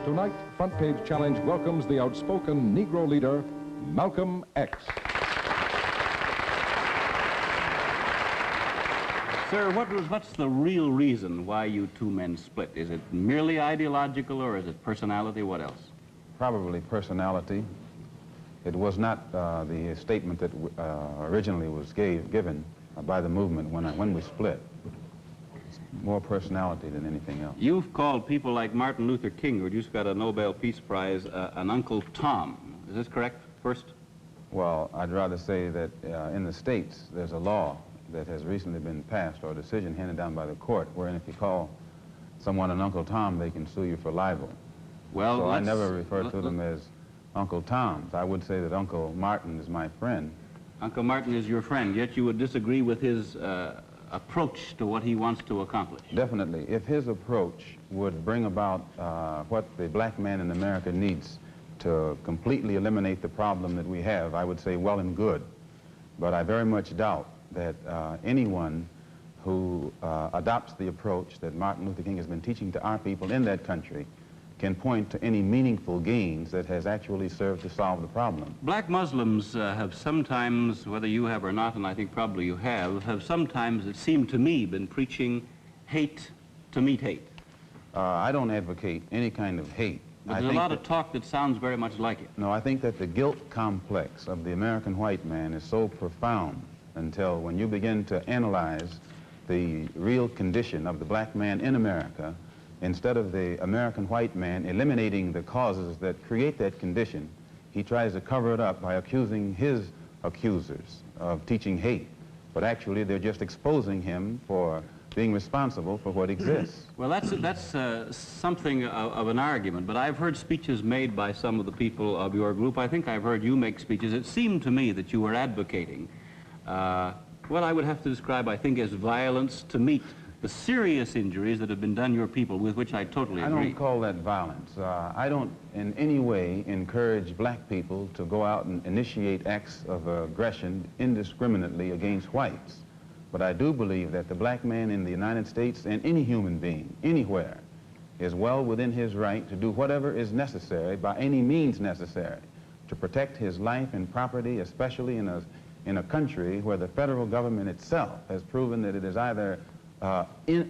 Tonight, Front Page Challenge welcomes the outspoken Negro leader, Malcolm X. Sir, what's the real reason why you two men split? Is it merely ideological, or is it personality? What else? Probably personality. It was not the statement that originally was given by the movement when we split. It's more personality than anything else. You've called people like Martin Luther King, who just got a Nobel Peace Prize, an Uncle Tom. Is this correct, first? Well, I'd rather say that in the States, there's a law that has recently been passed, or a decision handed down by the court, wherein if you call someone an Uncle Tom, they can sue you for libel. Well, so I never refer to them as Uncle Toms. I would say that Uncle Martin is my friend. Uncle Martin is your friend, yet you would disagree with his approach to what he wants to accomplish. Definitely. If his approach would bring about what the black man in America needs to completely eliminate the problem that we have, I would say well and good. But I very much doubt that anyone who adopts the approach that Martin Luther King has been teaching to our people in that country can point to any meaningful gains that has actually served to solve the problem. Black Muslims have sometimes, whether you have or not, and I think probably you have sometimes, it seemed to me, been preaching hate to meet hate. I don't advocate any kind of hate. But there's a lot of talk that sounds very much like it. No, I think that the guilt complex of the American white man is so profound until when you begin to analyze the real condition of the black man in America, instead of the American white man eliminating the causes that create that condition, he tries to cover it up by accusing his accusers of teaching hate. But actually, they're just exposing him for being responsible for what exists. Well, that's something of an argument, but I've heard speeches made by some of the people of your group. I think I've heard you make speeches. It seemed to me that you were advocating what I would have to describe, I think, as violence to meet the serious injuries that have been done your people, with which I totally agree. I don't call that violence. I don't in any way encourage black people to go out and initiate acts of aggression indiscriminately against whites. But I do believe that the black man in the United States, and any human being, anywhere, is well within his right to do whatever is necessary, by any means necessary, to protect his life and property, especially in a country where the federal government itself has proven that it is either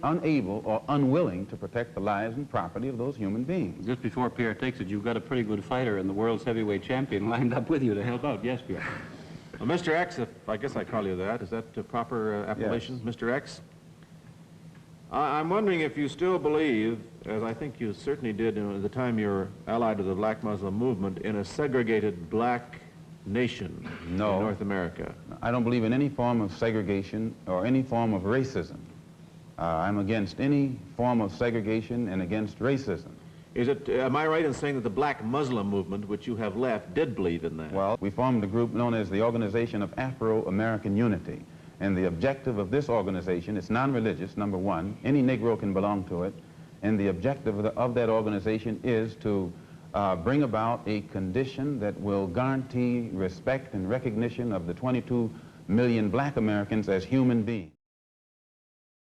unable or unwilling to protect the lives and property of those human beings. Just before Pierre takes it, you've got a pretty good fighter and the world's heavyweight champion lined up with you to help out. Yes, Pierre. Well, Mr. X, if I guess I call you that, is that the proper appellation, Yes. Mr. X? I'm wondering if you still believe, as I think you certainly did at the time you were allied to the black Muslim movement, in a segregated black nation in North America. I don't believe in any form of segregation or any form of racism. I'm against any form of segregation and against racism. Is it, am I right in saying that the black Muslim movement, which you have left, did believe in that? Well, we formed a group known as the Organization of Afro-American Unity. And the objective of this organization, it's non-religious, number one. Any Negro can belong to it. And the objective of that organization is to bring about a condition that will guarantee respect and recognition of the 22 million black Americans as human beings.